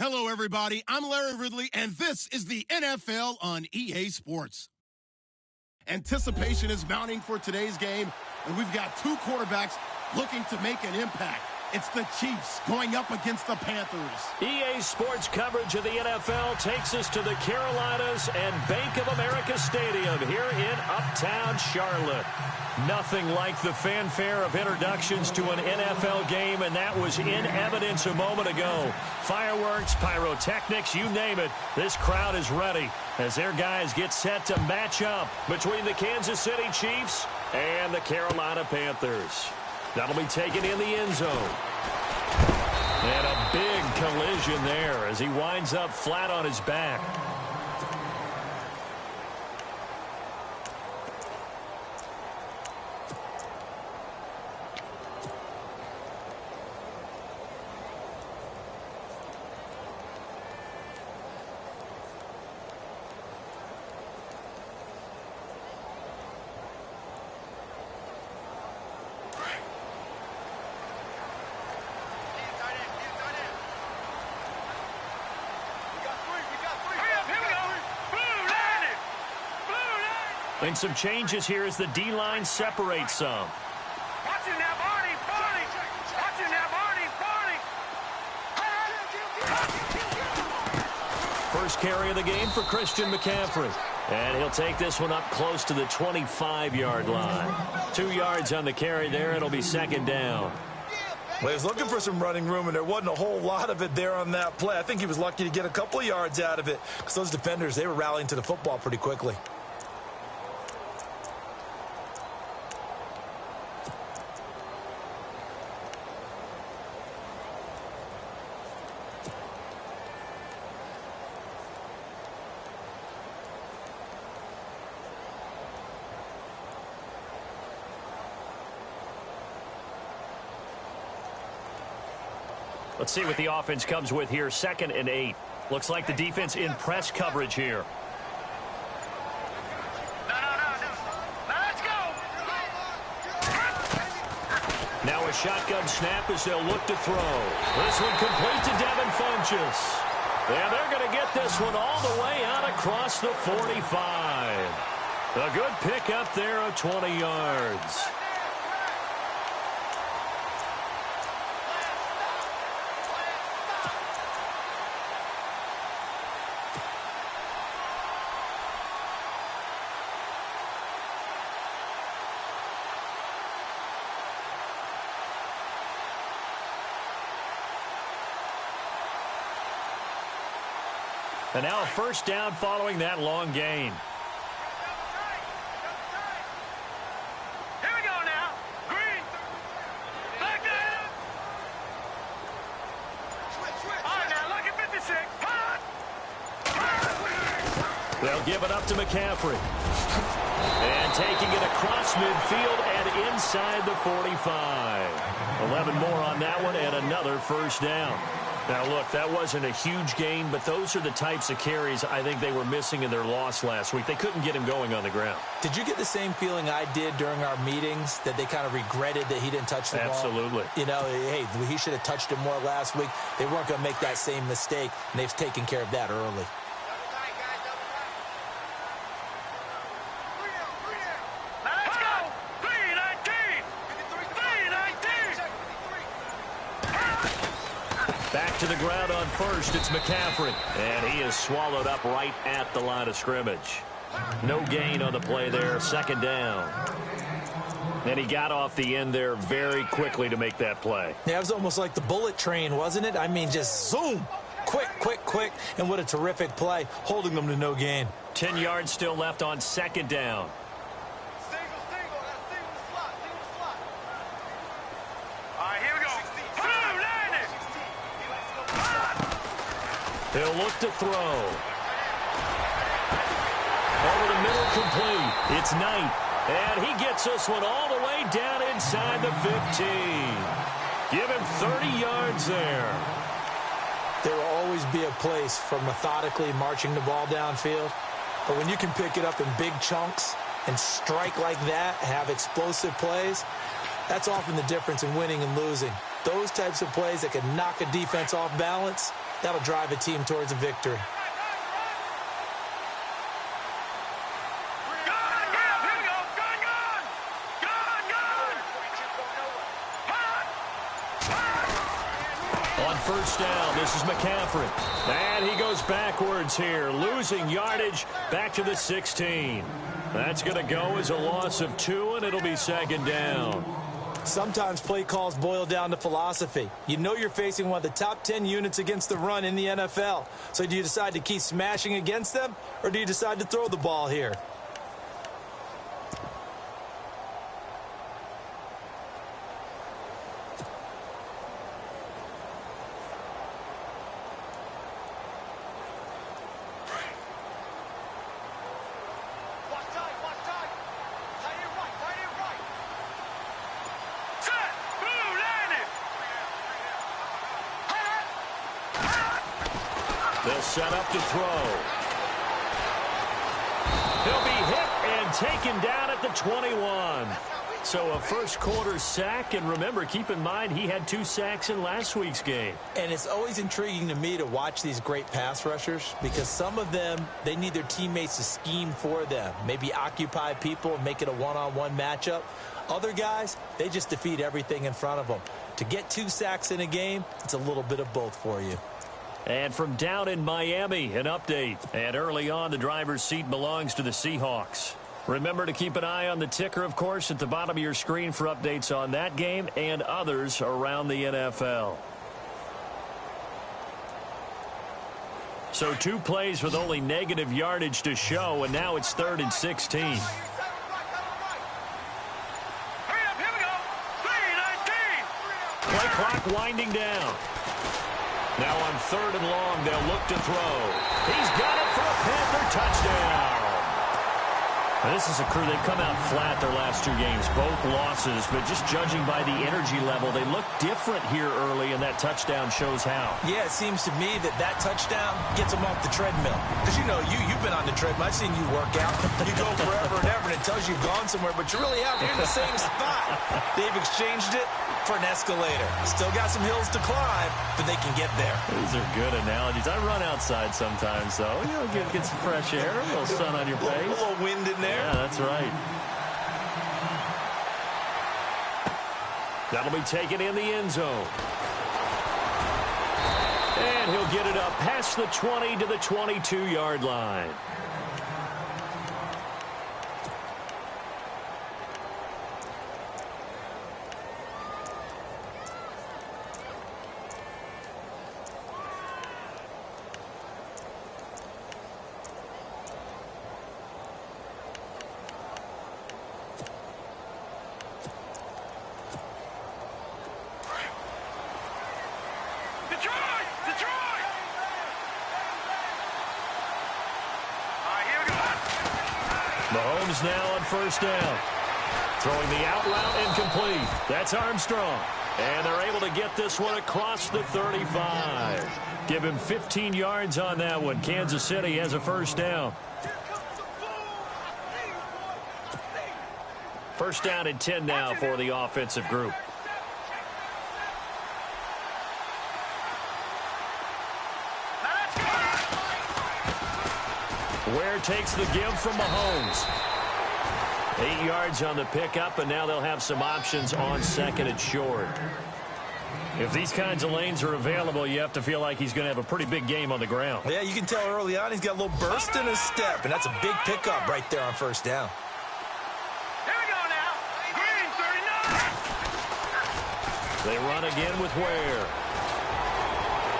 Hello, everybody. I'm Larry Ridley, and this is the NFL on EA Sports. Anticipation is mounting for today's game, and we've got two quarterbacks looking to make an impact. It's the Chiefs going up against the Panthers. EA Sports coverage of the NFL takes us to the Carolinas and Bank of America Stadium here in Uptown Charlotte. Nothing like the fanfare of introductions to an NFL game, and that was in evidence a moment ago. Fireworks, pyrotechnics, you name it. This crowd is ready as their guys get set to match up between the Kansas City Chiefs and the Carolina Panthers. That'll be taken in the end zone. And a big collision there as he winds up flat on his back. And some changes here as the D-line separates some. Watch it now, Barney! Barney! Watch it now, Barney! Barney! First carry of the game for Christian McCaffrey. And he'll take this one up close to the 25-yard line. 2 yards on the carry there. It'll be second down. Well, he was looking for some running room, and there wasn't a whole lot of it there on that play. I think he was lucky to get a couple of yards out of it because those defenders, they were rallying to the football pretty quickly. Let's see what the offense comes with here. 2nd and 8. Looks like the defense in press coverage here. Let's go! Now a shotgun snap as they'll look to throw. This one complete to Devin Funchess. And they're going to get this one all the way out across the 45. A good pick up there of 20 yards. And now a first down following that long gain. Here we go now. Green. Back down. All right, now look at 56. They'll give it up to McCaffrey. And taking it across midfield and inside the 45. 11 more on that one and another first down. Now, look, that wasn't a huge gain, but those are the types of carries I think they were missing in their loss last week. They couldn't get him going on the ground. Did you get the same feeling I did during our meetings, that they kind of regretted that he didn't touch the ball? Absolutely. You know, hey, he should have touched it more last week. They weren't going to make that same mistake, and they've taken care of that early. Back to the ground on first. It's McCaffrey. And he is swallowed up right at the line of scrimmage. No gain on the play there. Second down. And he got off the end there very quickly to make that play. Yeah, it was almost like the bullet train, wasn't it? I mean, just zoom. Quick, quick, quick. And what a terrific play, holding them to no gain. 10 yards still left on second down. He'll look to throw. Over the middle, complete. It's Knight. And he gets this one all the way down inside the 15. Give him 30 yards there. There will always be a place for methodically marching the ball downfield. But when you can pick it up in big chunks and strike like that, have explosive plays, that's often the difference in winning and losing. Those types of plays that can knock a defense off balance, That'll drive a team towards a victory. On first down, this is McCaffrey. And he goes backwards here, losing yardage back to the 16. That's going to go as a loss of 2, and it'll be second down. Sometimes play calls boil down to philosophy. You know you're facing one of the top 10 units against the run in the NFL. So do you decide to keep smashing against them, or do you decide to throw the ball here? They'll set up to throw. He'll be hit and taken down at the 21. So a first quarter sack, and remember, keep in mind he had 2 sacks in last week's game. And it's always intriguing to me to watch these great pass rushers because some of them, they need their teammates to scheme for them. Maybe occupy people and make it a one-on-one matchup. Other guys, they just defeat everything in front of them. To get 2 sacks in a game, it's a little bit of both for you. And from down in Miami, an update. And early on, the driver's seat belongs to the Seahawks. Remember to keep an eye on the ticker, of course, at the bottom of your screen for updates on that game and others around the NFL. So 2 plays with only negative yardage to show, and now it's 3rd and 16. Hurry up, here we go. 3:19. Play clock winding down. Now on 3rd and long, they'll look to throw. He's got it for a Panther touchdown. Now, this is a crew, they've come out flat their last 2 games, both losses, but just judging by the energy level, they look different here early, and that touchdown shows how. Yeah, it seems to me that touchdown gets them off the treadmill. Because, you know, you've been on the treadmill. I've seen you work out. You go forever and ever, and it tells you you've gone somewhere, but you're really out here in the same spot. They've exchanged it for an escalator. Still got some hills to climb, but they can get there. These are good analogies. I run outside sometimes, though. You know, get some fresh air, a little sun on your face. A little wind in there. Yeah, that's right. That'll be taken in the end zone. And he'll get it up past the 20 to the 22-yard line. Mahomes now on first down. Throwing the out route incomplete. That's Armstrong. And they're able to get this one across the 35. Give him 15 yards on that one. Kansas City has a first down. First down and 10 now for the offensive group. Ware takes the give from Mahomes. 8 yards on the pickup, and now they'll have some options on 2nd and short. If these kinds of lanes are available, you have to feel like he's going to have a pretty big game on the ground. Yeah, you can tell early on he's got a little burst in his step, and that's a big pickup right there on first down. Here we go now. Green, 39. They run again with Ware.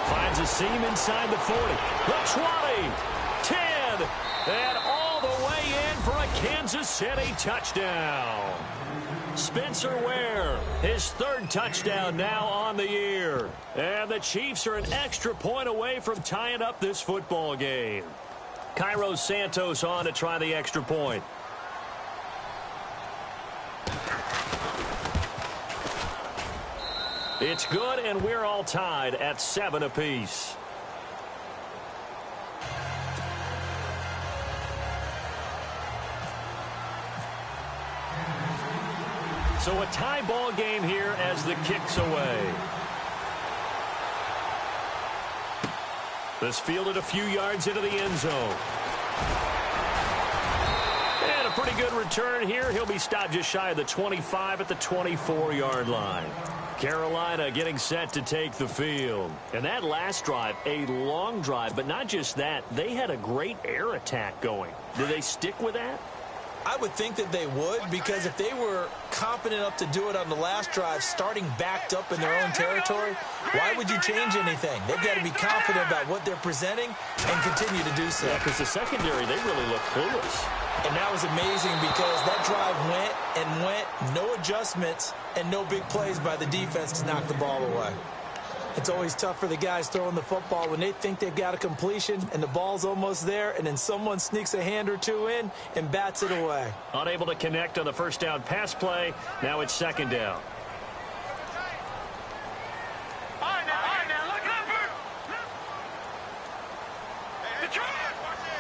Finds a seam inside the 40. The 20. 10. And all the way in for a Kansas City touchdown. Spencer Ware, his 3rd touchdown now on the year. And the Chiefs are an extra point away from tying up this football game. Cairo Santos on to try the extra point. It's good, and we're all tied at 7 apiece. So a tie ball game here as the kick's away. This fielded a few yards into the end zone. And a pretty good return here. He'll be stopped just shy of the 25 at the 24-yard line. Carolina getting set to take the field. And that last drive, a long drive, but not just that. They had a great air attack going. Do they stick with that? I would think that they would, because if they were confident enough to do it on the last drive, starting backed up in their own territory, why would you change anything? They've got to be confident about what they're presenting and continue to do so. Yeah, because the secondary, they really look clueless. And that was amazing because that drive went and went, no adjustments and no big plays by the defense to knock the ball away. It's always tough for the guys throwing the football when they think they've got a completion and the ball's almost there, and then someone sneaks a hand or two in and bats it away. Unable to connect on the first down pass play. Now it's second down.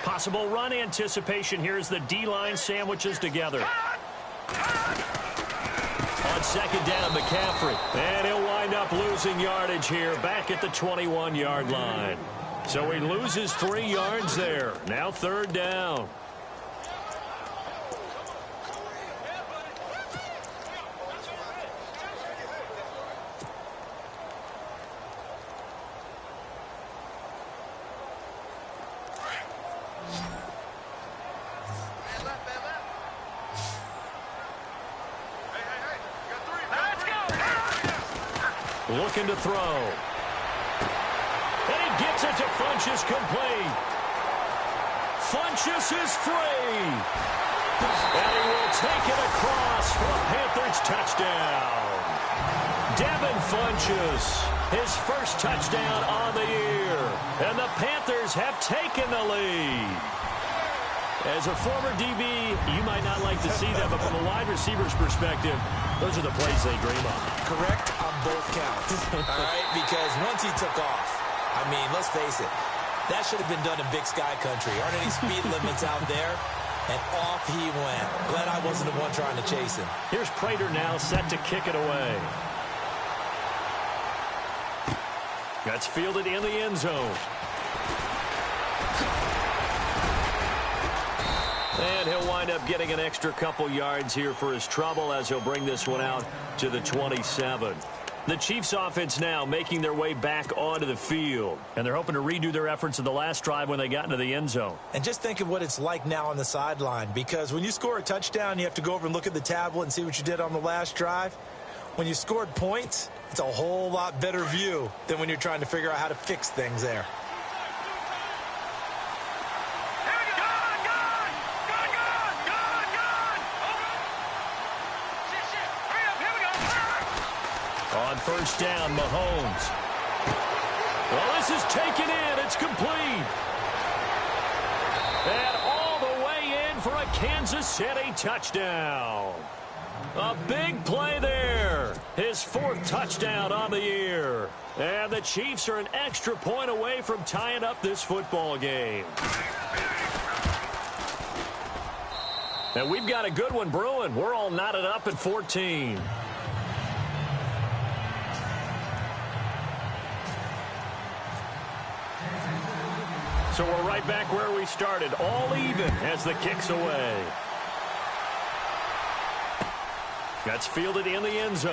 Possible run anticipation here as the D-line sandwiches together. On second down, McCaffrey. And he'll wind up losing yardage here back at the 21-yard line. So he loses 3 yards there. Now third down. Looking to throw. And he gets it to Funchess complete. Funchess is free. And he will take it across for a Panthers touchdown. Devin Funchess, his first touchdown on the year. And the Panthers have taken the lead. As a former DB, you might not like to see that, but from a wide receiver's perspective, those are the plays they dream of. Correct on both counts. All right, because once he took off, I mean, let's face it, that should have been done in Big Sky Country. Aren't any speed limits out there? And off he went. Glad I wasn't the one trying to chase him. Here's Prater now set to kick it away. That's fielded in the end zone. And he'll wind up getting an extra couple yards here for his trouble as he'll bring this one out to the 27. The Chiefs offense now making their way back onto the field. And they're hoping to redo their efforts in the last drive when they got into the end zone. And just think of what it's like now on the sideline, because when you score a touchdown, you have to go over and look at the tablet and see what you did on the last drive. When you scored points, it's a whole lot better view than when you're trying to figure out how to fix things there. On first down, Mahomes. Well, this is taken in. It's complete. And all the way in for a Kansas City touchdown. A big play there. His 4th touchdown on the year. And the Chiefs are an extra point away from tying up this football game. And we've got a good one brewing. We're all knotted up at 14. So we're right back where we started, all even as the kick's away. That's fielded in the end zone.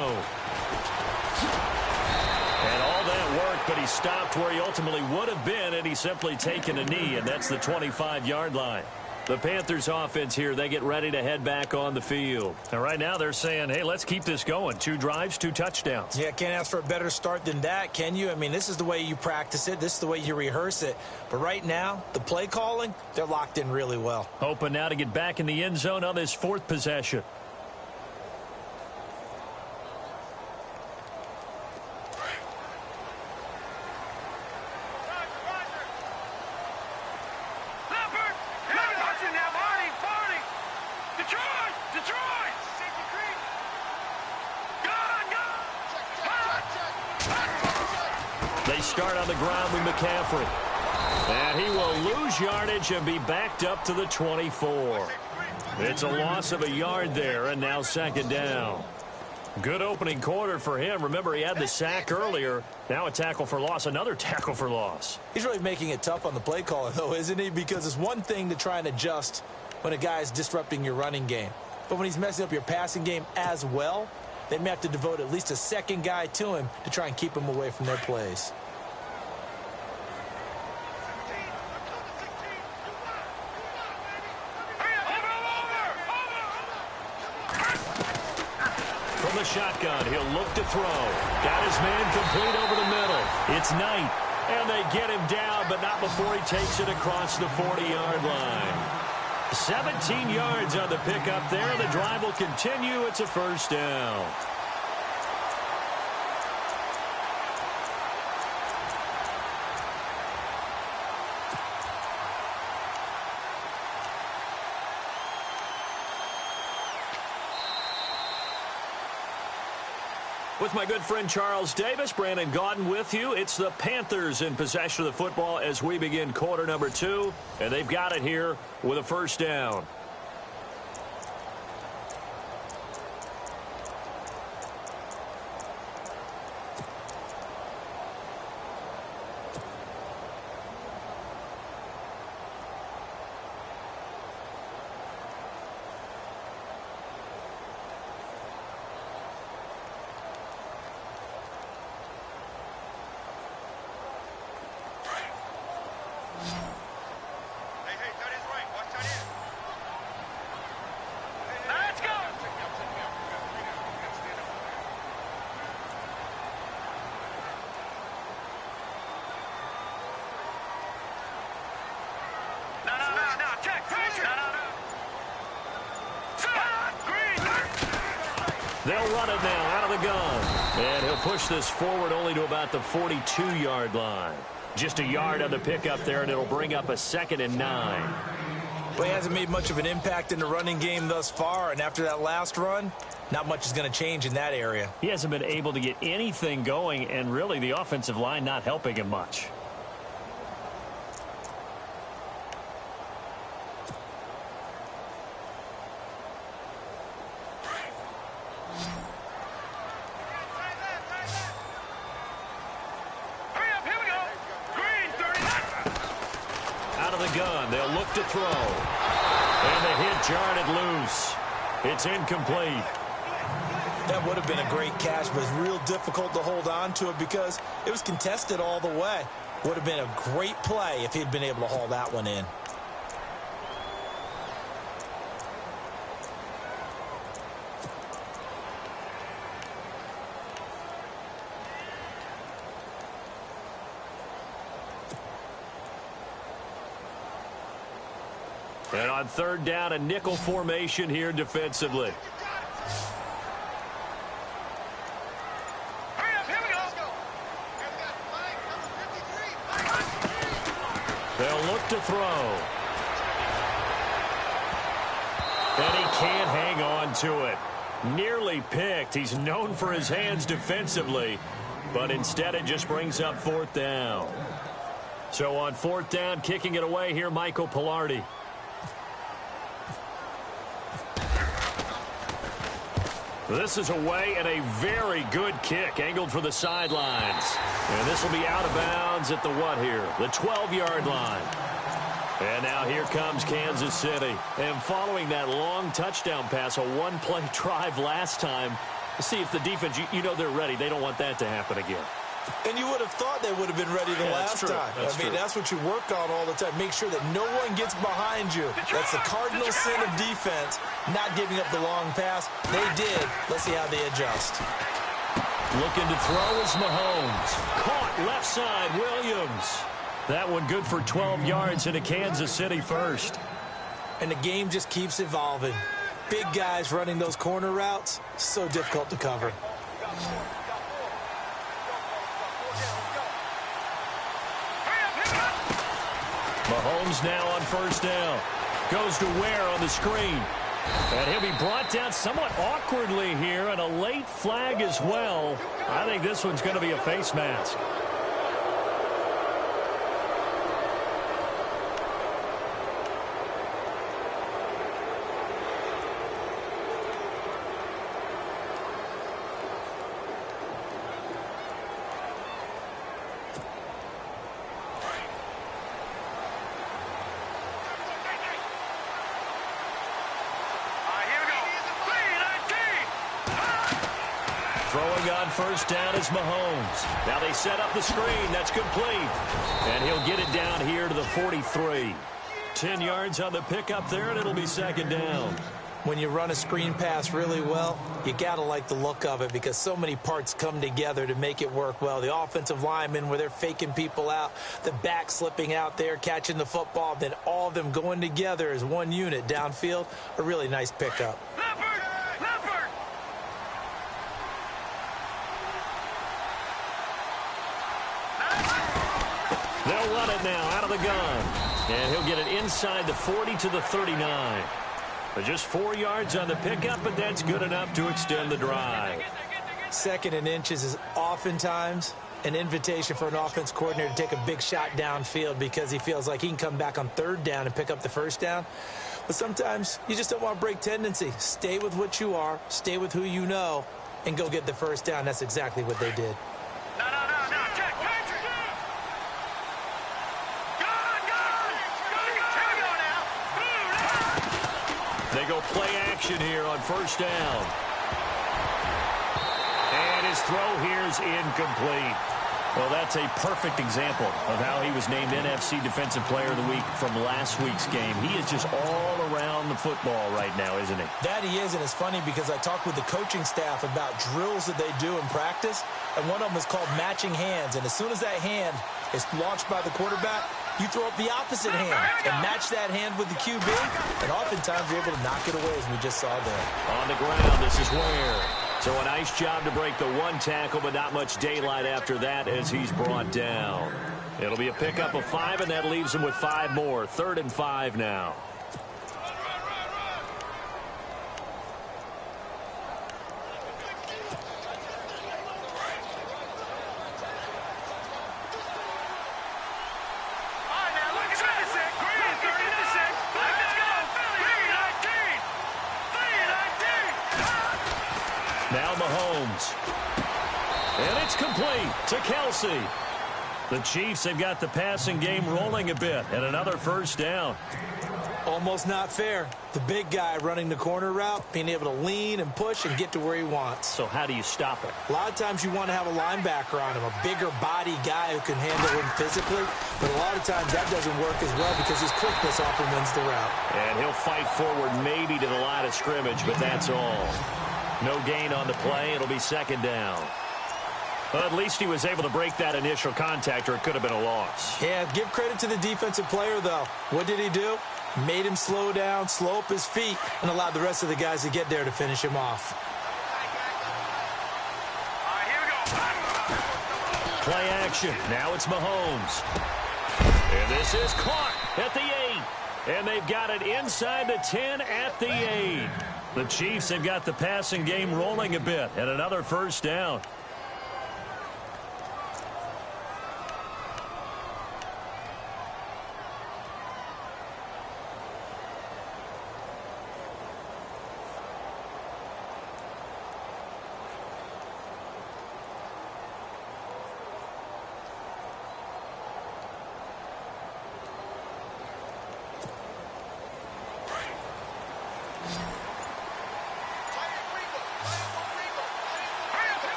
And all that work, but he stopped where he ultimately would have been, and he's simply taken a knee, and that's the 25-yard line. The Panthers offense here, they get ready to head back on the field. And right now they're saying, hey, let's keep this going. 2 drives, 2 touchdowns. Yeah, can't ask for a better start than that, can you? I mean, this is the way you practice it. This is the way you rehearse it. But right now, the play calling, they're locked in really well. Hoping now to get back in the end zone on this 4th possession. They start on the ground with McCaffrey. And he will lose yardage and be backed up to the 24. It's a loss of a yard there, and now second down. Good opening quarter for him. Remember, he had the sack earlier. Now a tackle for loss, another tackle for loss. He's really making it tough on the play caller, though, isn't he? Because it's one thing to try and adjust when a guy is disrupting your running game. But when he's messing up your passing game as well, they may have to devote at least a second guy to him to try and keep him away from their plays. From the shotgun, he'll look to throw. Got his man complete over the middle. It's Knight, and they get him down, but not before he takes it across the 40-yard line. 17 yards on the pickup there. The drive will continue. It's a first down. With my good friend Charles Davis, Brandon Gaudin with you. It's the Panthers in possession of the football as we begin quarter number 2. And they've got it here with a first down. They'll run it now out of the gun. And he'll push this forward only to about the 42-yard line. Just a yard on the pickup there, and it'll bring up a 2nd and 9. But he hasn't made much of an impact in the running game thus far, and after that last run, not much is going to change in that area. He hasn't been able to get anything going, and really the offensive line not helping him much. They'll look to throw. And the hit jarred it loose. It's incomplete. That would have been a great catch, but it's real difficult to hold on to it because it was contested all the way. Would have been a great play if he'd been able to haul that one in. And on third down, a nickel formation here defensively. They'll look to throw. And he can't hang on to it. Nearly picked. He's known for his hands defensively, but instead it just brings up 4th down. So on 4th down, kicking it away here, Michael Pilardi. This is away and a very good kick angled for the sidelines. And this will be out of bounds at the what here? The 12-yard line. And now here comes Kansas City. And following that long touchdown pass, a one-play drive last time, see if the defense, you know they're ready. They don't want that to happen again. And you would have thought they would have been ready the last time. That's what you work on all the time. Make sure that no one gets behind you. That's the cardinal sin of defense, not giving up the long pass. They did. Let's see how they adjust. Looking to throw is Mahomes. Caught left side, Williams. That one good for 12 yards into Kansas City first. And the game just keeps evolving. Big guys running those corner routes, so difficult to cover. Mahomes now on first down. Goes to Ware on the screen. And he'll be brought down somewhat awkwardly here, and a late flag as well. I think this one's going to be a face mask. Throwing on first down is Mahomes. Now they set up the screen. That's complete. And he'll get it down here to the 43. 10 yards on the pickup there, and it'll be second down. When you run a screen pass really well, you got to like the look of it because so many parts come together to make it work well. The offensive linemen, where they're faking people out, the back slipping out there, catching the football, then all of them going together as one unit downfield. A really nice pickup. They'll run it now out of the gun. And he'll get it inside the 40 to the 39. But just 4 yards on the pickup, but that's good enough to extend the drive. Second and inches is oftentimes an invitation for an offense coordinator to take a big shot downfield because he feels like he can come back on third down and pick up the first down. But sometimes you just don't want to break tendency. Stay with what you are, stay with who you know, and go get the first down. That's exactly what they did. They go play action here on first down. And his throw here is incomplete. Well, that's a perfect example of how he was named NFC Defensive Player of the Week from last week's game. He is just all around the football right now, isn't he? That he is, and it's funny because I talked with the coaching staff about drills that they do in practice, and one of them is called matching hands. And as soon as that hand is launched by the quarterback, you throw up the opposite hand and match that hand with the QB, and oftentimes you're able to knock it away, as we just saw there. On the ground, this is Ware. So a nice job to break the one tackle, but not much daylight after that as he's brought down. It'll be a pickup of 5, and that leaves him with 5 more. 3rd and 5 now. Now Mahomes. And it's complete to Kelsey. The Chiefs have got the passing game rolling a bit, and another first down. Almost not fair. The big guy running the corner route, being able to lean and push and get to where he wants. So how do you stop it? A lot of times you want to have a linebacker on him, a bigger body guy who can handle him physically. But a lot of times that doesn't work as well because his quickness often wins the route. And he'll fight forward maybe to the line of scrimmage, but that's all. No gain on the play. It'll be second down. Well, at least he was able to break that initial contact, or it could have been a loss. Yeah, give credit to the defensive player, though. What did he do? Made him slow down, slow up his feet, and allowed the rest of the guys to get there to finish him off. Play action. Now it's Mahomes. And this is caught at the 8. And they've got it inside the 10 at the 8. The Chiefs have got the passing game rolling a bit, and another first down.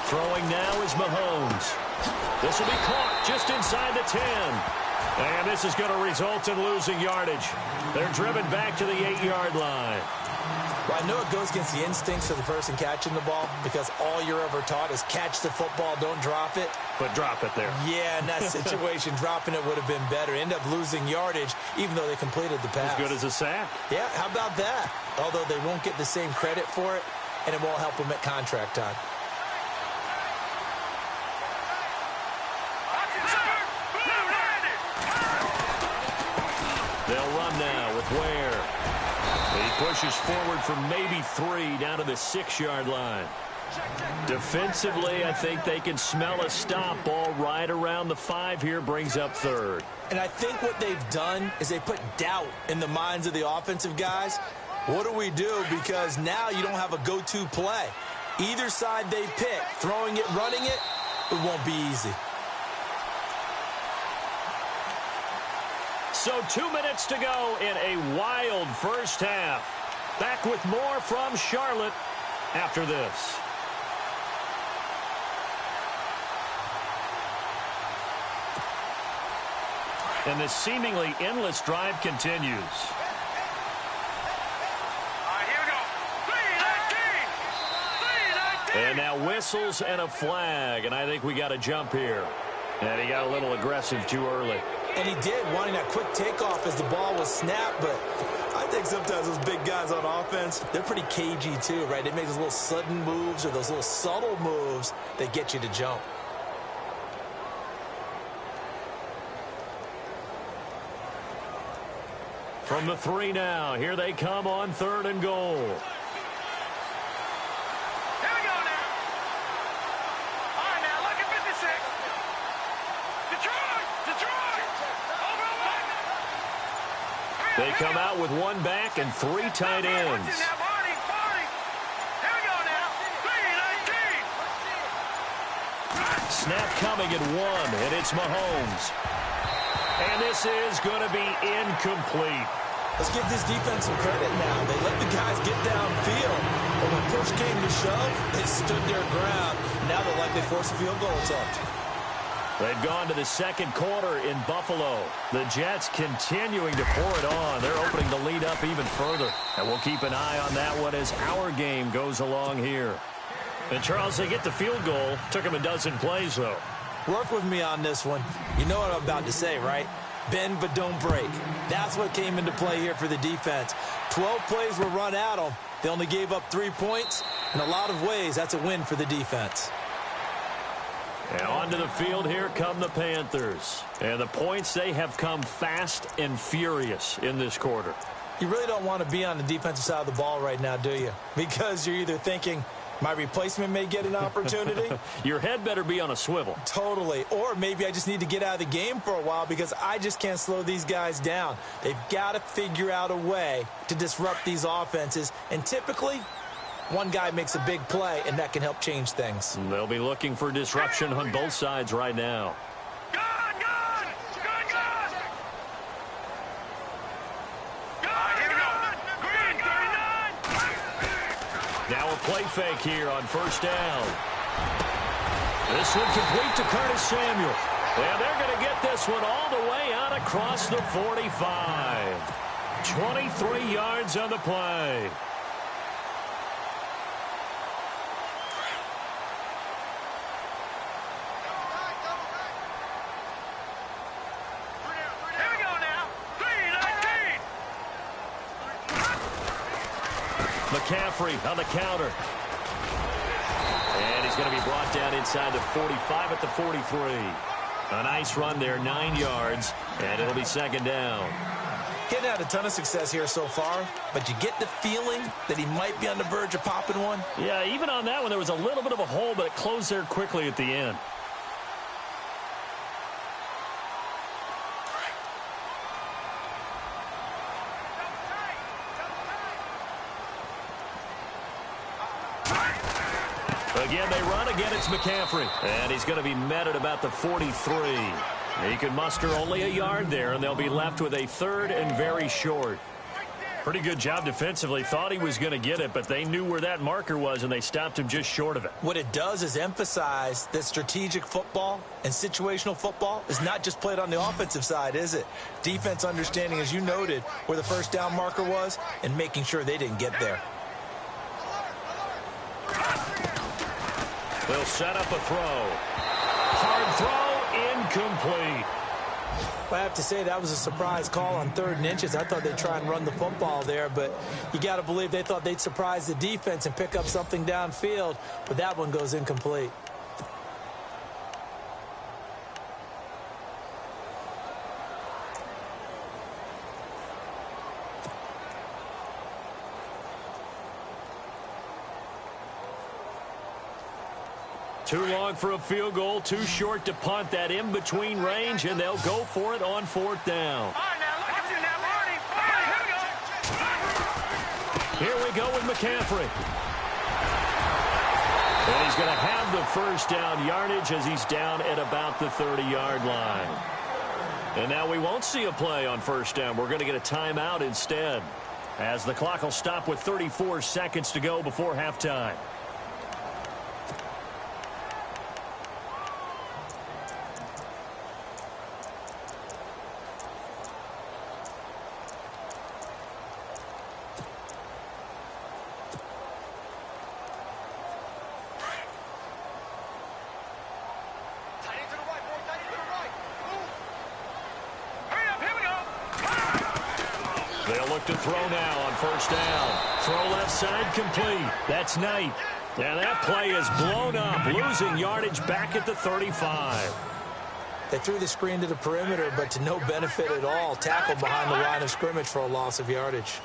Throwing now is Mahomes. This will be caught just inside the 10. And this is going to result in losing yardage. They're driven back to the 8-yard line. Well, I know it goes against the instincts of the person catching the ball because all you're ever taught is catch the football, don't drop it. But drop it there. Yeah, in that situation, dropping it would have been better. End up losing yardage, even though they completed the pass. As good as a sack. Yeah, how about that? Although they won't get the same credit for it, and it won't help them at contract time. They'll run now with Ware. He pushes forward for maybe 3 down to the 6-yard line. Defensively, I think they can smell a stop. Ball right around the 5 here, brings up 3rd. And I think what they've done is they put doubt in the minds of the offensive guys. What do we do? Because now you don't have a go-to play. Either side they pick, throwing it, running it, it won't be easy. So 2 minutes to go in a wild first half. Back with more from Charlotte after this. And this seemingly endless drive continues. And now whistles and a flag, and I think we got a jump here. And he got a little aggressive too early. And he did, wanting that quick takeoff as the ball was snapped, but I think sometimes those big guys on offense, they're pretty cagey too, right? They make those little sudden moves or those little subtle moves that get you to jump. From the 3 now, here they come on 3rd and goal. They come out with 1 back and 3 tight ends. Snap coming at 1, and it's Mahomes. And this is going to be incomplete. Let's give this defense some credit now. They let the guys get downfield, but when push came to shove, they stood their ground. Now they'll likely force a field goal attempt. They've gone to the 2nd quarter in Buffalo. The Jets continuing to pour it on. They're opening the lead up even further. And we'll keep an eye on that one as our game goes along here. And, Charles, they get the field goal. Took them a dozen plays, though. Work with me on this one. You know what I'm about to say, right? Bend but don't break. That's what came into play here for the defense. 12 plays were run at them. They only gave up 3 points. In a lot of ways, that's a win for the defense. And onto the field, here come the Panthers. And the points, they have come fast and furious in this quarter. You really don't want to be on the defensive side of the ball right now, do you? Because you're either thinking, my replacement may get an opportunity. Your head better be on a swivel. Totally. Or maybe I just need to get out of the game for a while because I just can't slow these guys down. They've got to figure out a way to disrupt these offenses. And typically, one guy makes a big play, and that can help change things. They'll be looking for disruption on both sides right now. Now a play fake here on 1st down. This one complete to Curtis Samuel. And they're going to get this one all the way out across the 45. 23 yards on the play. McCaffrey on the counter. And he's going to be brought down inside the 45 at the 43. A nice run there, 9 yards, and it'll be 2nd down. Getting had a ton of success here so far, but you get the feeling that he might be on the verge of popping one. Yeah, even on that one, there was a little bit of a hole, but it closed there quickly at the end. Again, they run. Again, it's McCaffrey. And he's going to be met at about the 43. He can muster only a yard there, and they'll be left with a 3rd and very short. Pretty good job defensively. Thought he was going to get it, but they knew where that marker was, and they stopped him just short of it. What it does is emphasize that strategic football and situational football is not just played on the offensive side, is it? Defense understanding, as you noted, where the 1st down marker was and making sure they didn't get there. They'll set up a throw. Hard throw, incomplete. I have to say that was a surprise call on 3rd and inches. I thought they'd try and run the football there, but you got to believe they thought they'd surprise the defense and pick up something downfield, but that one goes incomplete. Too long for a field goal, too short to punt. That in-between range, and they'll go for it on 4th down. Here we go with McCaffrey. And he's going to have the 1st down yardage as he's down at about the 30-yard line. And now we won't see a play on 1st down. We're going to get a timeout instead. as the clock will stop with 34 seconds to go before halftime. They'll look to throw now on first down. Throw left side complete. That's Knight. Now that play is blown up, losing yardage back at the 35. They threw the screen to the perimeter, but to no benefit at all. Tackled behind the line of scrimmage for a loss of yardage.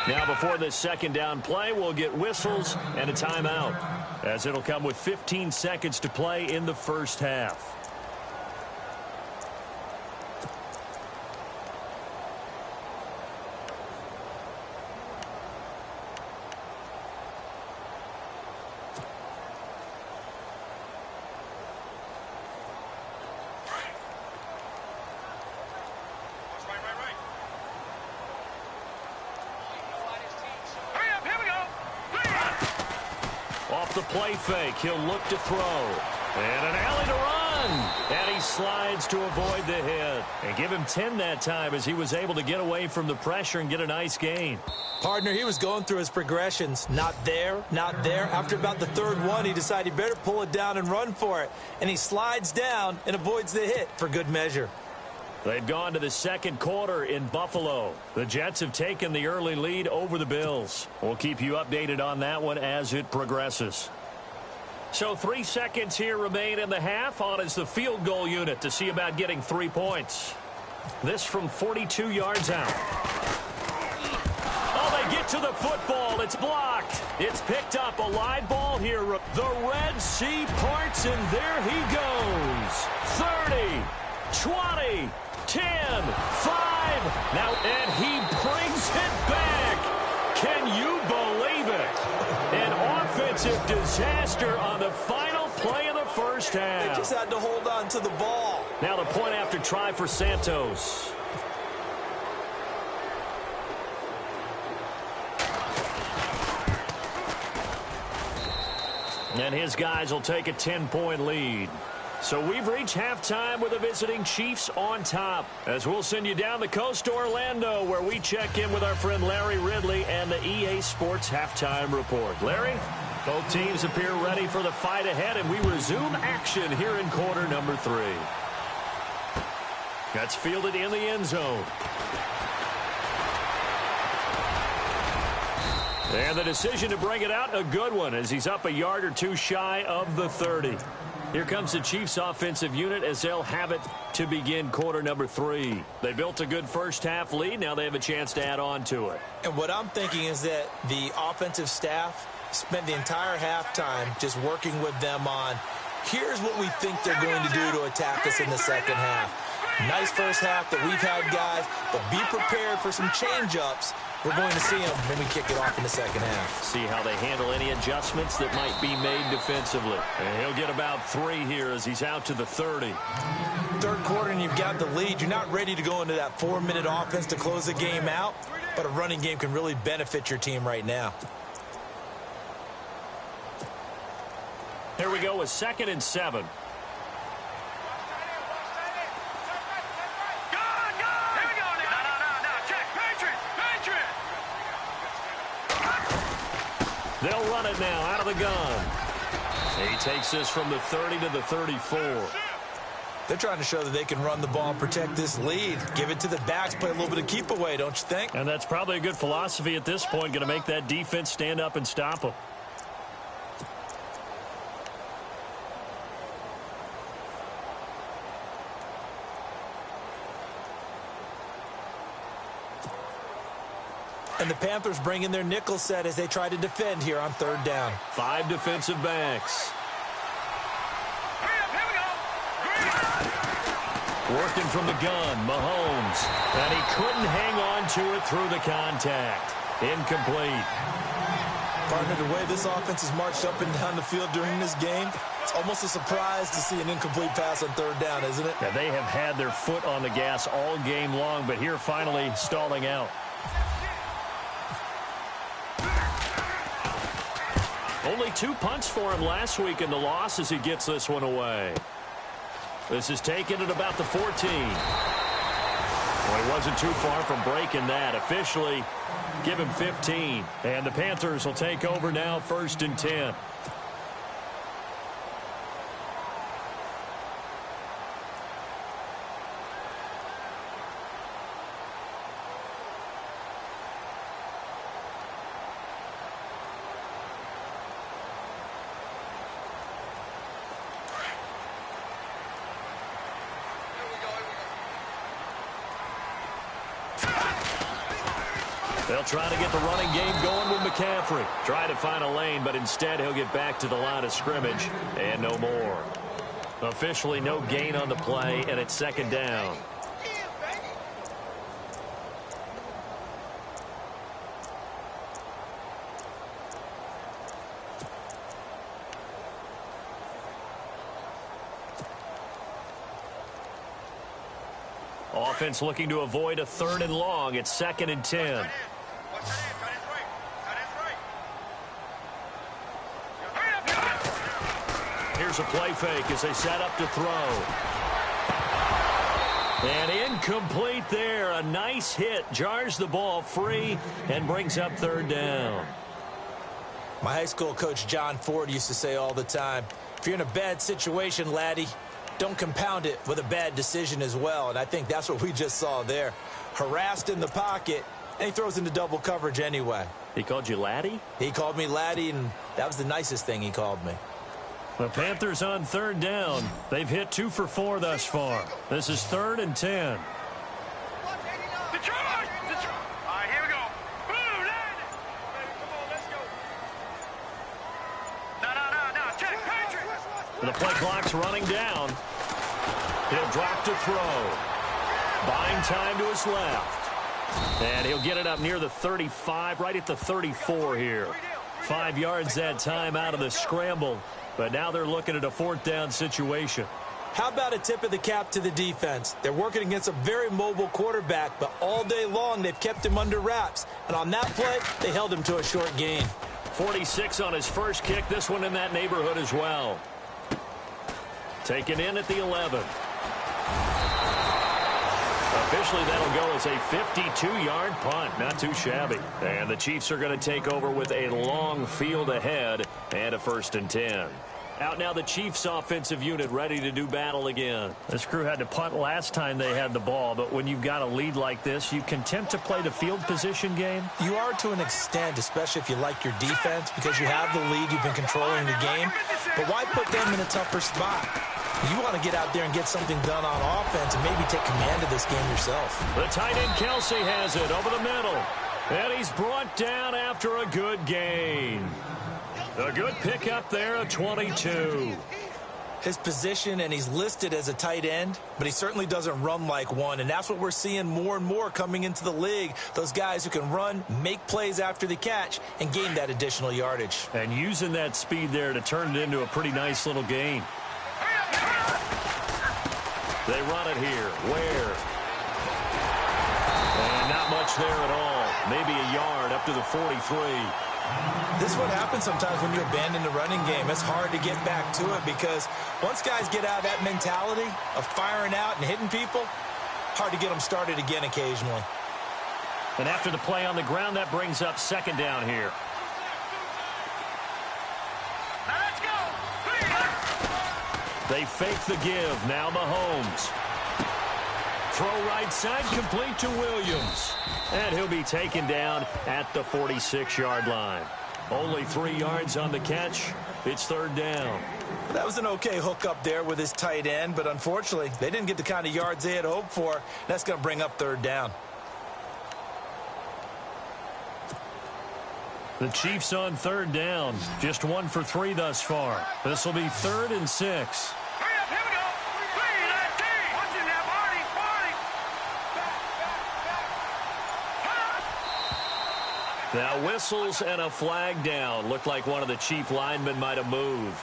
Now before this second down play, we'll get whistles and a timeout, as it'll come with 15 seconds to play in the first half. Off the play fake, he'll look to throw. And an alley to run. And he slides to avoid the hit. And give him 10 that time as he was able to get away from the pressure and get a nice gain. Partner, he was going through his progressions. Not there, not there. After about the third one, he decided he better pull it down and run for it. And he slides down and avoids the hit for good measure. They've gone to the second quarter in Buffalo. The Jets have taken the early lead over the Bills. We'll keep you updated on that one as it progresses. So 3 seconds here remain in the half. On is the field goal unit to see about getting 3 points. This from 42 yards out. Oh, they get to the football. It's blocked. It's picked up. A live ball here. The Red Sea parts, and there he goes. 30, 20, 10, 5. Now, and he brings it back. Can you believe it? An offensive disaster on the final play of the first half. They just had to hold on to the ball. Now the point after try for Santos. And his guys will take a 10-point lead. So we've reached halftime with the visiting Chiefs on top, as we'll send you down the coast to Orlando, where we check in with our friend Larry Ridley and the EA Sports Halftime Report. Larry, both teams appear ready for the fight ahead, and we resume action here in quarter number 3. That's fielded in the end zone. And the decision to bring it out, a good one, as he's up a yard or two shy of the 30. Here comes the Chiefs offensive unit as they'll have it to begin quarter number 3. They built a good first half lead. Now they have a chance to add on to it. And what I'm thinking is that the offensive staff spent the entire halftime just working with them on, here's what we think they're going to do to attack us in the second half. Nice first half that we've had, guys, but be prepared for some change-ups. We're going to see them when we kick it off in the second half. See how they handle any adjustments that might be made defensively. And he'll get about 3 here as he's out to the 30. Third quarter and you've got the lead. You're not ready to go into that 4-minute offense to close the game out, but a running game can really benefit your team right now. Here we go with 2nd and 7. They'll run it now out of the gun. He takes this from the 30 to the 34. They're trying to show that they can run the ball and protect this lead. Give it to the backs, play a little bit of keep away, don't you think? And that's probably a good philosophy at this point, going to make that defense stand up and stop them. And the Panthers bring in their nickel set as they try to defend here on 3rd down. 5 defensive backs. Working from the gun, Mahomes. And he couldn't hang on to it through the contact. Incomplete. Partner, the way this offense has marched up and down the field during this game, It's almost a surprise to see an incomplete pass on third down, isn't it? Yeah, they have had their foot on the gas all game long, but here finally stalling out. Only 2 punts for him last week in the loss as he gets this one away. This is taken at about the 14. Well, he wasn't too far from breaking that. Officially, give him 15. And the Panthers will take over now, 1st and 10. They'll try to get the running game going with McCaffrey. Try to find a lane, but instead he'll get back to the line of scrimmage and no more. Officially no gain on the play, and it's 2nd down. Offense looking to avoid a 3rd and long. It's 2nd and 10. Here's a play fake as they set up to throw. And incomplete there. A nice hit. Jars the ball free and brings up 3rd down. My high school coach John Ford used to say all the time, if you're in a bad situation, laddie, don't compound it with a bad decision as well. And I think that's what we just saw there. Harassed in the pocket, and he throws into double coverage anyway. He called you laddie? He called me laddie, and that was the nicest thing he called me. The Panthers on 3rd down. They've hit 2 for 4 thus far. This is 3rd and 10. Detroit! All right, here we go. Boom, land it. Come on, let's go. No. Check, Patrick. The play clock's running down. He'll drop to throw. Buying time to his left. And he'll get it up near the 35, right at the 34 here. 5 yards that time out of the scramble. But now they're looking at a 4th down situation. How about a tip of the cap to the defense? They're working against a very mobile quarterback, but all day long they've kept him under wraps. And on that play, they held him to a short gain. 46 on his first kick. This one in that neighborhood as well. Taken in at the 11. Officially, that'll go as a 52-yard punt. Not too shabby. And the Chiefs are going to take over with a long field ahead and a 1st and 10. Out now the Chiefs offensive unit ready to do battle again. This crew had to punt last time they had the ball, but when you've got a lead like this, you content to play the field position game? You are to an extent, especially if you like your defense, because you have the lead, you've been controlling the game. But why put them in a tougher spot? You want to get out there and get something done on offense and maybe take command of this game yourself. The tight end Kelsey has it over the middle. And he's brought down after a good gain. A good pickup there at 22. His position, and he's listed as a tight end, but he certainly doesn't run like one, and that's what we're seeing more and more coming into the league. Those guys who can run, make plays after the catch, and gain that additional yardage. And using that speed there to turn it into a pretty nice little gain. They run it here. Where? And not much there at all. Maybe a yard up to the 43. This is what happens sometimes when you abandon the running game. It's hard to get back to it because once guys get out of that mentality of firing out and hitting people, hard to get them started again occasionally. And after the play on the ground, that brings up 2nd down here. Now let's go. They fake the give. Now Mahomes. Throw right side, complete to Williams. And he'll be taken down at the 46-yard line. Only 3 yards on the catch. It's 3rd down. That was an okay hook up there with his tight end, but unfortunately, they didn't get the kind of yards they had hoped for. That's going to bring up 3rd down. The Chiefs on 3rd down. Just 1 for 3 thus far. This will be 3rd and 6. Here we go. 3-19. Watch it now, Barney. Now whistles and a flag down. Looked like one of the Chief linemen might have moved.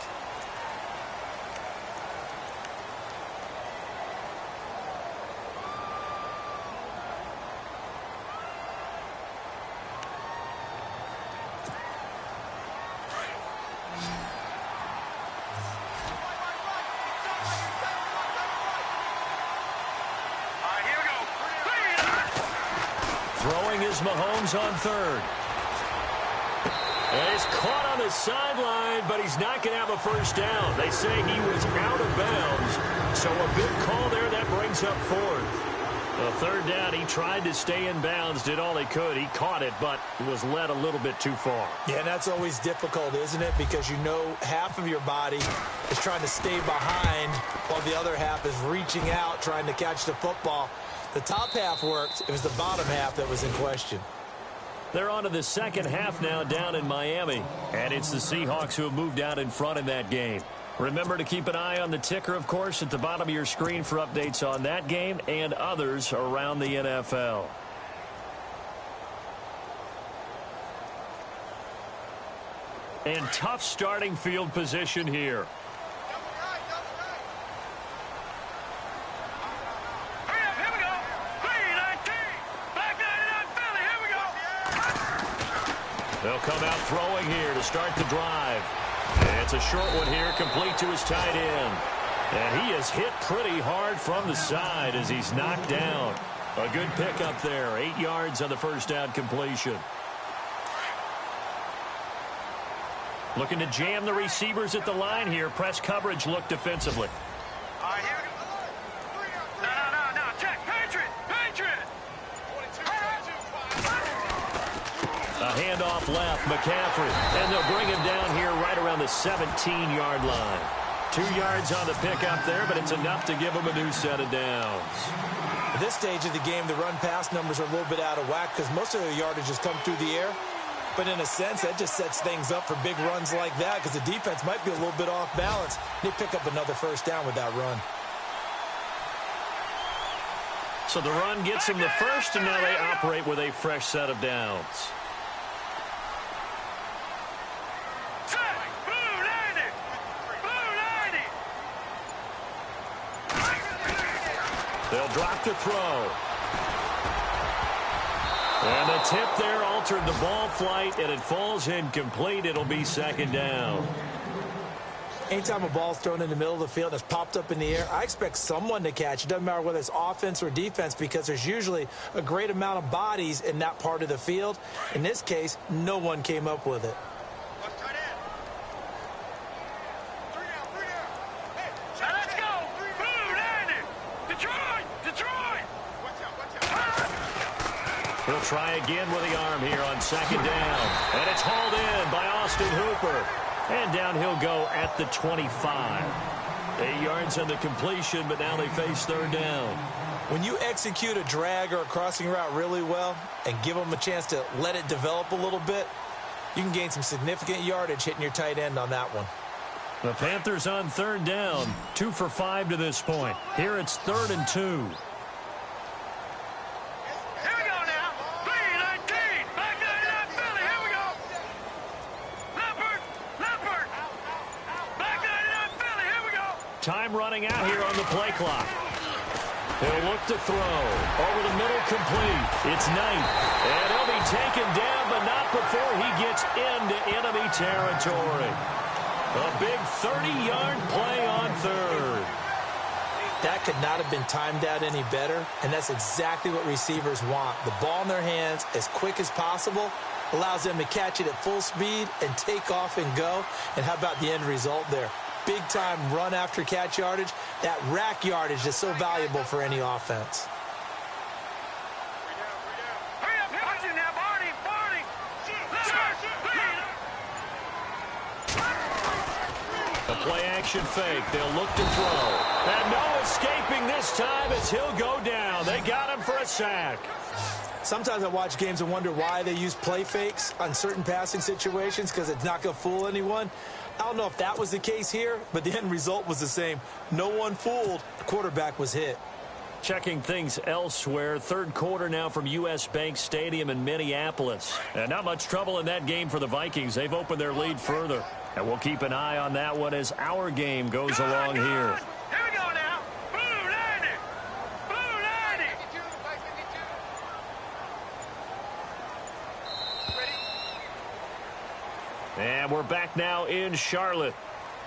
Here's Mahomes on third. And he's caught on the sideline, but he's not going to have a first down. They say he was out of bounds, so a big call there that brings up fourth. The third down, he tried to stay in bounds, did all he could. He caught it, but was led a little bit too far. Yeah, and that's always difficult, isn't it? Because you know half of your body is trying to stay behind while the other half is reaching out, trying to catch the football. The top half worked. It was the bottom half that was in question. They're on to the second half now down in Miami. And it's the Seahawks who have moved out in front in that game. Remember to keep an eye on the ticker, of course, at the bottom of your screen for updates on that game and others around the NFL. And tough starting field position here. They'll come out throwing here to start the drive. And it's a short one here, complete to his tight end. And he is hit pretty hard from the side as he's knocked down. A good pickup there, 8 yards on the first down completion. Looking to jam the receivers at the line here. Press coverage look defensively. All right, here we go. No. Check. Patriot. A handoff left, McCaffrey. And they'll bring him down here right around the 17-yard line. 2 yards on the pickup there, but it's enough to give him a new set of downs. At this stage of the game, the run-pass numbers are a little bit out of whack because most of the yardage has come through the air. But in a sense, that just sets things up for big runs like that because the defense might be a little bit off balance. They pick up another first down with that run. So the run gets them the first, and now they operate with a fresh set of downs. They'll drop to throw. And the tip there altered the ball flight, and it falls incomplete. It'll be second down. Anytime a ball's thrown in the middle of the field and it's popped up in the air, I expect someone to catch. It doesn't matter whether it's offense or defense because there's usually a great amount of bodies in that part of the field. In this case, no one came up with it. He'll try again with the arm here on second down. And it's hauled in by Austin Hooper. And down he'll go at the 25. 8 yards on the completion, but now they face third down. When you execute a drag or a crossing route really well and give them a chance to let it develop a little bit, you can gain some significant yardage hitting your tight end on that one. The Panthers on third down. 2 for 5 to this point. Here it's 3rd and 2. Time running out here on the play clock. He'll look to throw. Over the middle, complete. It's Knight. And he'll be taken down, but not before he gets into enemy territory. A big 30-yard play on third. That could not have been timed out any better, and that's exactly what receivers want. The ball in their hands as quick as possible allows them to catch it at full speed and take off and go. And how about the end result there? Big-time run after catch yardage. That rack yardage is so valuable for any offense. A play-action fake. They'll look to throw. And no escaping this time as he'll go down. They got him for a sack. Sometimes I watch games and wonder why they use play fakes on certain passing situations because it's not going to fool anyone. I don't know if that was the case here, but the end result was the same. No one fooled. The quarterback was hit. Checking things elsewhere. Third quarter now from U.S. Bank Stadium in Minneapolis. And not much trouble in that game for the Vikings. They've opened their lead further. And we'll keep an eye on that one as our game goes along here. Here we go now. Blue 90. Blue 90. And we're back now in Charlotte.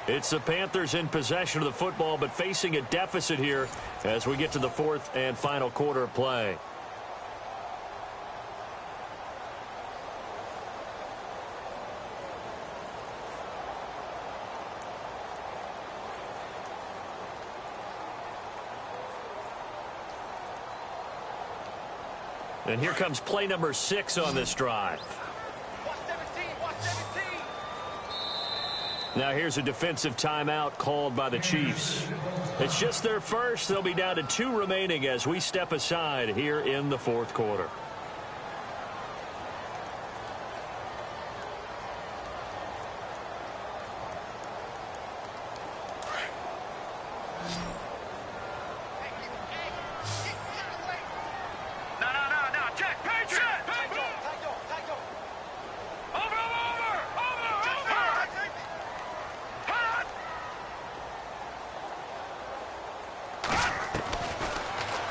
It's the Panthers in possession of the football, but facing a deficit here as we get to the fourth and final quarter of play. And here comes play number 6 on this drive. Now here's a defensive timeout called by the Chiefs. It's just their first. They'll be down to 2 remaining as we step aside here in the fourth quarter.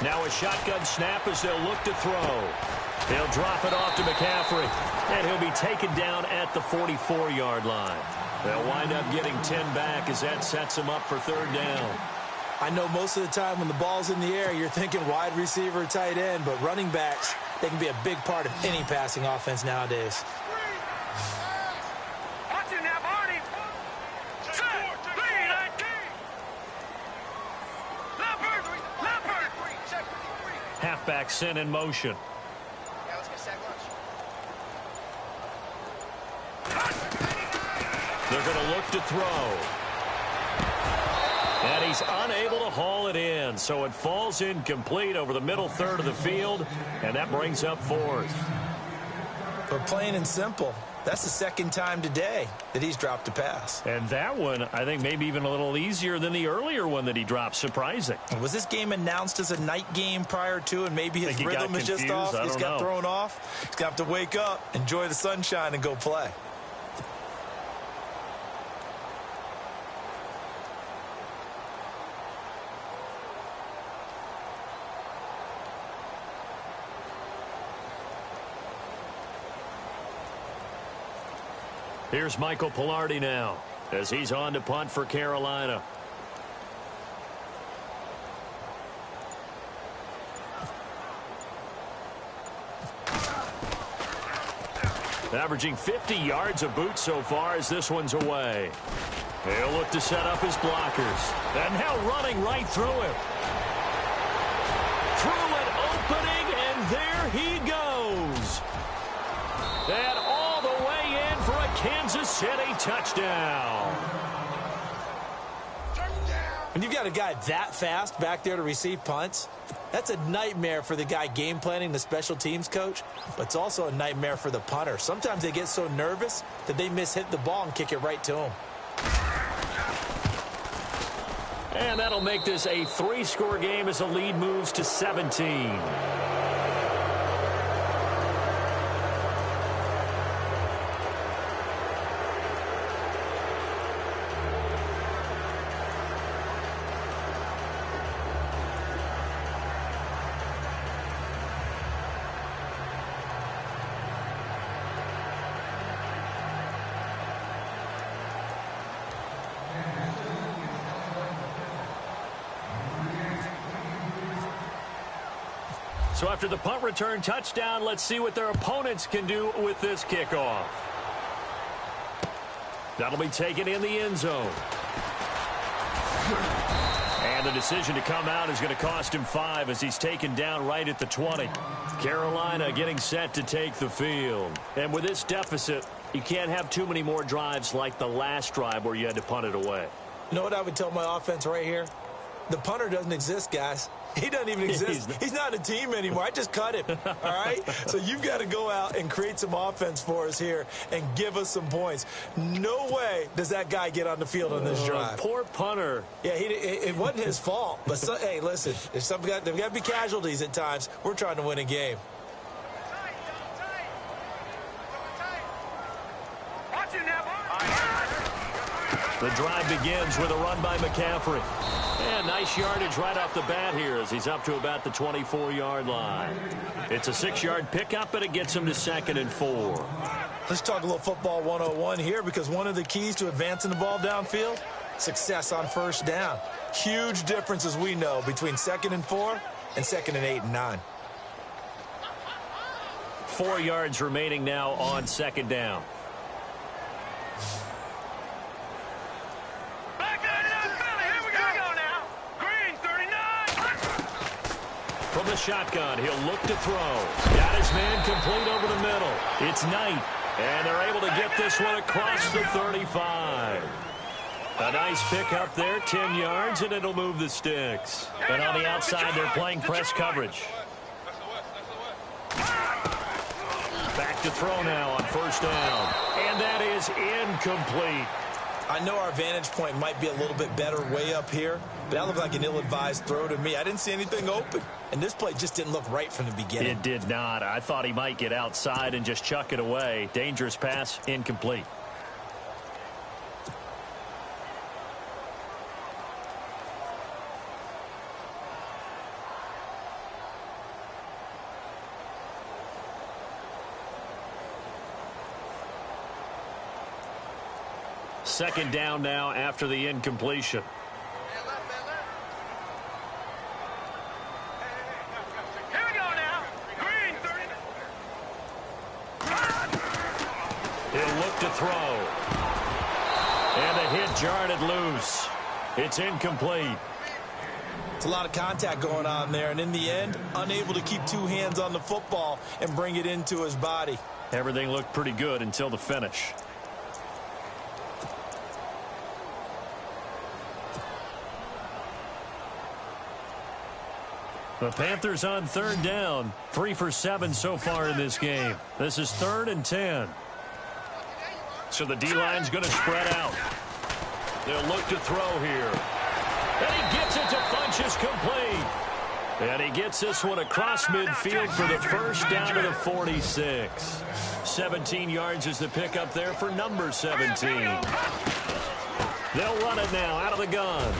Now a shotgun snap as they'll look to throw. They'll drop it off to McCaffrey, and he'll be taken down at the 44-yard line. They'll wind up getting 10 back as that sets them up for third down. I know most of the time when the ball's in the air, you're thinking wide receiver, tight end, but running backs, they can be a big part of any passing offense nowadays. Halfback sent in motion. They're going to look to throw. And he's unable to haul it in, so it falls incomplete over the middle third of the field, and that brings up fourth. But plain and simple, that's the second time today that he's dropped a pass. And that one, I think, maybe even a little easier than the earlier one that he dropped. Surprising. Was this game announced as a night game prior to, and maybe his rhythm is just off? He's got thrown off. He's going to have to wake up, enjoy the sunshine, and go play. Here's Michael Pilardi now as he's on to punt for Carolina. Averaging 50 yards a boot so far as this one's away. He'll look to set up his blockers. And now running right through him. Through an opening, and there he goes. And all the way in for a Kansas City touchdown. When you've got a guy that fast back there to receive punts, that's a nightmare for the guy game planning, the special teams coach, but it's also a nightmare for the punter. Sometimes they get so nervous that they hit the ball and kick it right to him. And that'll make this a 3-score game as the lead moves to 17. So after the punt return touchdown, let's see what their opponents can do with this kickoff. That'll be taken in the end zone. And the decision to come out is going to cost him 5 as he's taken down right at the 20. Carolina getting set to take the field. And with this deficit, you can't have too many more drives like the last drive where you had to punt it away. You know what I would tell my offense right here? The punter doesn't exist, guys. He doesn't even exist. He's not a team anymore. I just cut him, all right? So you've got to go out and create some offense for us here and give us some points. No way does that guy get on the field on this drive. Poor punter. Yeah, it wasn't his fault. But, hey, listen, there's got to be casualties at times. We're trying to win a game. The drive begins with a run by McCaffrey. And nice yardage right off the bat here as he's up to about the 24-yard line. It's a 6-yard pickup, but it gets him to 2nd and 4. Let's talk a little football 101 here, because one of the keys to advancing the ball downfield, success on first down. Huge difference, as we know, between 2nd and 4 and 2nd and 8 and 9. 4 yards remaining now on 2nd down. From the shotgun. He'll look to throw. Got his man complete over the middle. It's Knight. And they're able to get this one across the 35. A nice pick up there, 10 yards, and it'll move the sticks. And on the outside, they're playing press coverage. Back to throw now on first down. And that is incomplete. I know our vantage point might be a little bit better way up here, but that looked like an ill-advised throw to me. I didn't see anything open, and this play just didn't look right from the beginning. It did not. I thought he might get outside and just chuck it away. Dangerous pass, incomplete. Second down now after the incompletion. Here we go now. Green 30. He'll look to throw. And the hit jarred it loose. It's incomplete. It's a lot of contact going on there, and in the end, unable to keep two hands on the football and bring it into his body. Everything looked pretty good until the finish. The Panthers on third down. 3 for 7 so far in this game. This is 3rd and 10. So the D-line's going to spread out. They'll look to throw here. And he gets it to Funchess complete. And he gets this one across midfield for the first down to the 46. 17 yards is the pickup there for number 17. They'll run it now out of the gun.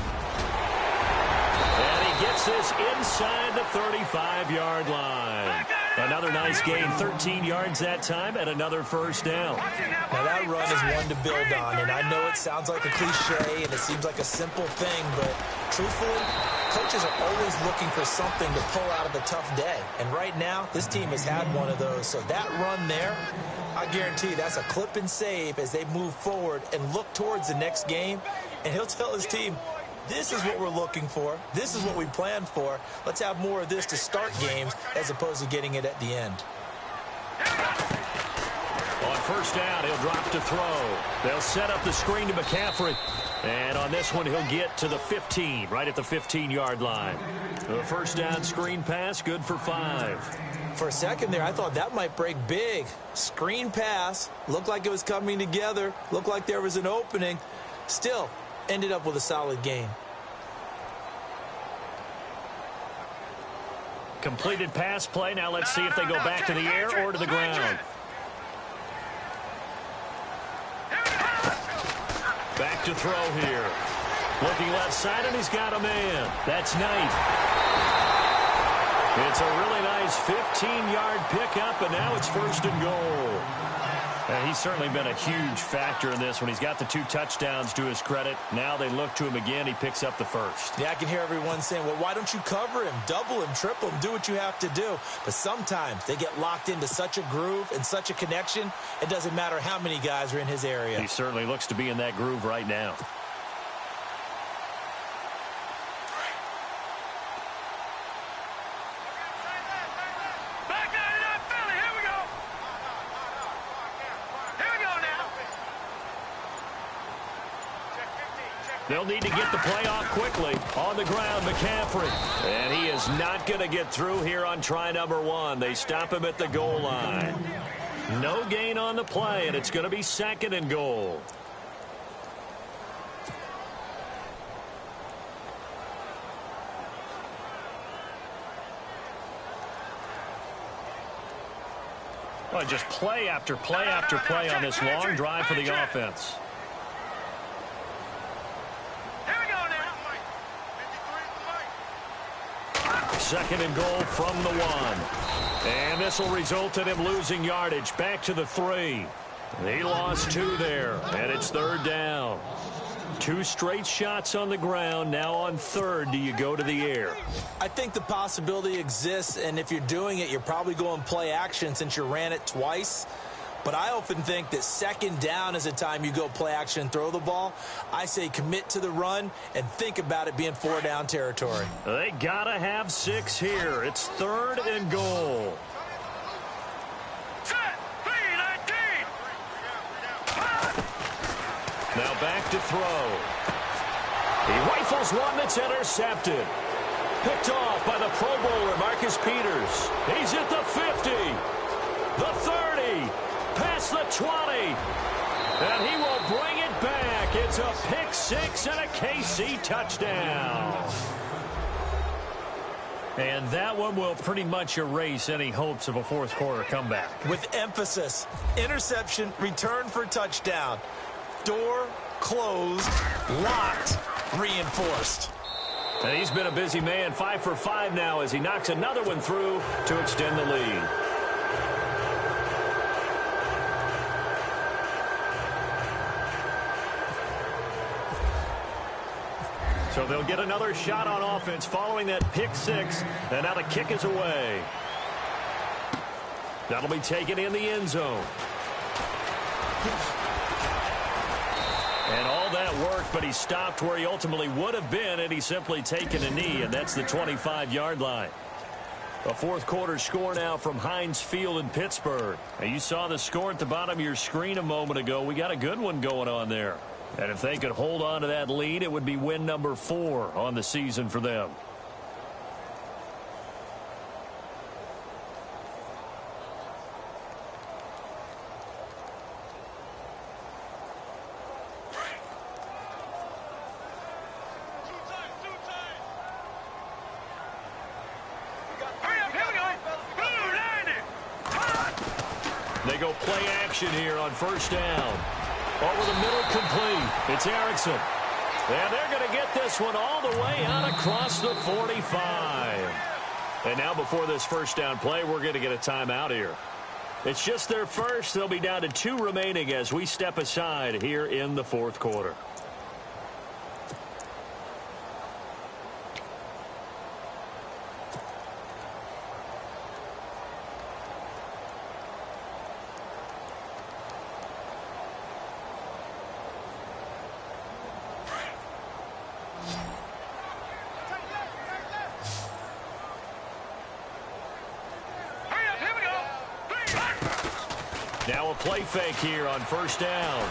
And he gets this inside the 35-yard line. Another nice gain, 13 yards that time, and another first down. Now that run is one to build on, and I know it sounds like a cliche and it seems like a simple thing, but truthfully, coaches are always looking for something to pull out of a tough day. And right now, this team has had one of those. So that run there, I guarantee you that's a clip and save as they move forward and look towards the next game. And he'll tell his team, this is what we're looking for. This is what we planned for. Let's have more of this to start games as opposed to getting it at the end. On first down, he'll drop to throw. They'll set up the screen to McCaffrey. And on this one, he'll get to the 15, right at the 15-yard line. The first down screen pass, good for 5. For a second there, I thought that might break big. Screen pass, looked like it was coming together, looked like there was an opening. Still, ended up with a solid game. Completed pass play. Now let's see if they go back to the air or to the ground. Back to throw here. Looking left side, and he's got a man. That's Knight. It's a really nice 15-yard pickup, and now it's 1st and goal. And he's certainly been a huge factor in this one. He's got the 2 touchdowns to his credit. Now they look to him again. He picks up the first. Yeah, I can hear everyone saying, well, why don't you cover him, double him, triple him, do what you have to do. But sometimes they get locked into such a groove and such a connection, it doesn't matter how many guys are in his area. He certainly looks to be in that groove right now. They'll need to get the play off quickly. On the ground, McCaffrey. And he is not going to get through here on try number 1. They stop him at the goal line. No gain on the play, and it's going to be 2nd and goal. Well, just play after play after play on this long drive for the offense. 2nd and goal from the 1. And this will result in him losing yardage. Back to the 3. He lost 2 there, and it's 3rd down. 2 straight shots on the ground. Now on 3rd, do you go to the air? I think the possibility exists, and if you're doing it, you're probably going play action since you ran it twice. but I often think that second down is a time you go play action and throw the ball. I say commit to the run and think about it being 4-down territory. They gotta have 6 here. It's 3rd and goal. Now back to throw. He rifles one that's intercepted. Picked off by the Pro Bowler, Marcus Peters. He's at the 50, the 30, past the 20. And he will bring it back. It's a pick 6 and a KC touchdown. And that one will pretty much erase any hopes of a fourth quarter comeback. With emphasis, interception, return for touchdown. Door closed, locked, reinforced. And he's been a busy man, 5 for 5 now as he knocks another one through to extend the lead. So they'll get another shot on offense following that pick 6, and now the kick is away. That'll be taken in the end zone. And all that worked, but he stopped where he ultimately would have been had he simply taken a knee, and that's the 25-yard line. A fourth quarter score now from Heinz Field in Pittsburgh. And you saw the score at the bottom of your screen a moment ago. We got a good one going on there. And if they could hold on to that lead, it would be win number 4 on the season for them. They go play action here on first down. Over the middle, complete. It's Erickson. And they're going to get this one all the way out across the 45. And now before this first down play, we're going to get a timeout here. It's just their first. They'll be down to 2 remaining as we step aside here in the fourth quarter. Now a play fake here on first down.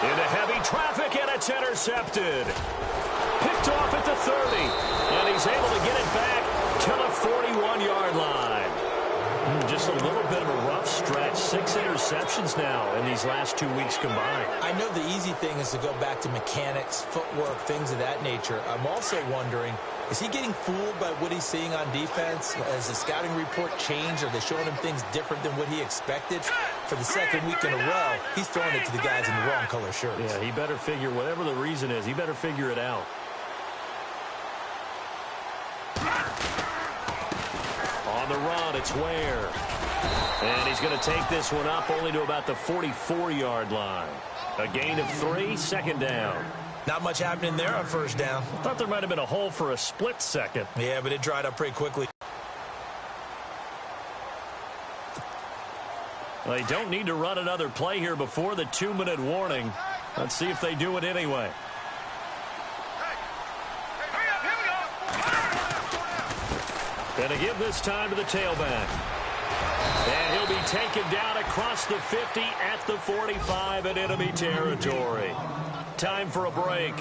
Into heavy traffic, and it's intercepted. Picked off at the 30, and he's able to get it back to the 41-yard line. Just a little bit of a rough stretch. 6 interceptions now in these last 2 weeks combined. I know the easy thing is to go back to mechanics, footwork, things of that nature. I'm also wondering, is he getting fooled by what he's seeing on defense? Has the scouting report changed? Are they showing him things different than what he expected? For the second week in a row, he's throwing it to the guys in the wrong color shirts. Yeah, he better figure, whatever the reason is, he better figure it out. On the run, it's Ware. And he's going to take this one up only to about the 44-yard line. A gain of 3, second down. Not much happening there on first down. I thought there might have been a hole for a split second. Yeah, but it dried up pretty quickly. They don't need to run another play here before the 2-minute warning. Let's see if they do it anyway. And to give this time to the tailback. And he'll be taken down across the 50 at the 45 in enemy territory. Time for a break.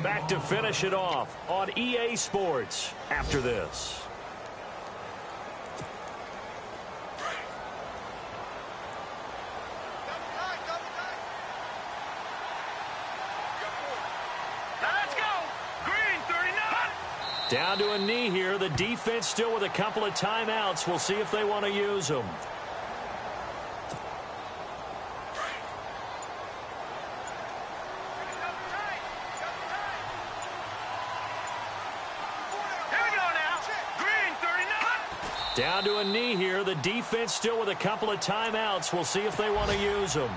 Back to finish it off on EA Sports after this. Down to a knee here. The defense still with a couple of timeouts. We'll see if they want to use them. Down to a knee here. The defense still with a couple of timeouts. We'll see if they want to use them.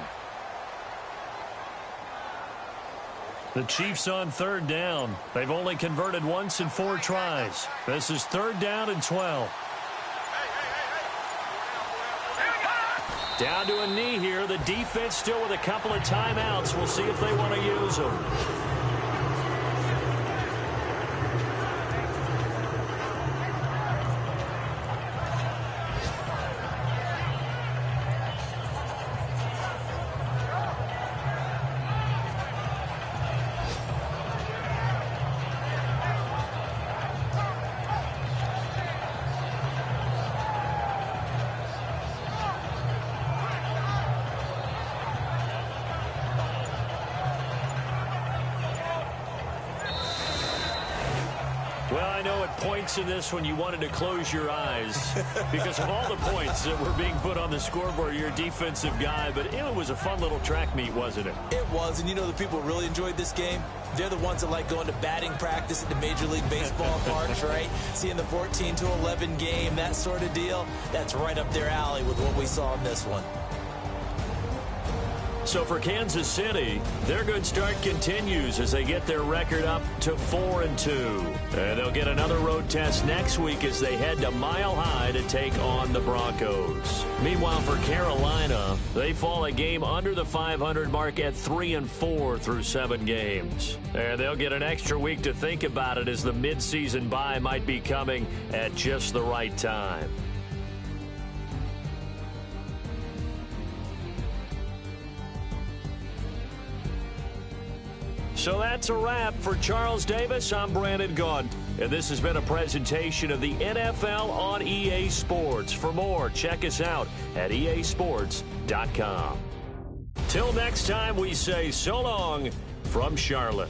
The Chiefs on third down. They've only converted once in 4 tries. This is 3rd down and 12. Down to a knee here. The defense still with a couple of timeouts. We'll see if they want to use them. Well, I know at points in this one you wanted to close your eyes because of all the points that were being put on the scoreboard. You're a defensive guy, but it was a fun little track meet, wasn't it? It was, and you know the people who really enjoyed this game? They're the ones that like going to batting practice at the Major League Baseball parks, right? Seeing the 14-11 game, that sort of deal. That's right up their alley with what we saw in this one. So for Kansas City, their good start continues as they get their record up to 4-2. And they'll get another road test next week as they head to Mile High to take on the Broncos. Meanwhile, for Carolina, they fall a game under the 500 mark at 3-4 through 7 games. And they'll get an extra week to think about it as the midseason bye might be coming at just the right time. So that's a wrap. For Charles Davis, I'm Brandon Gaudin. And this has been a presentation of the NFL on EA Sports. For more, check us out at easports.com. Till next time, we say so long from Charlotte.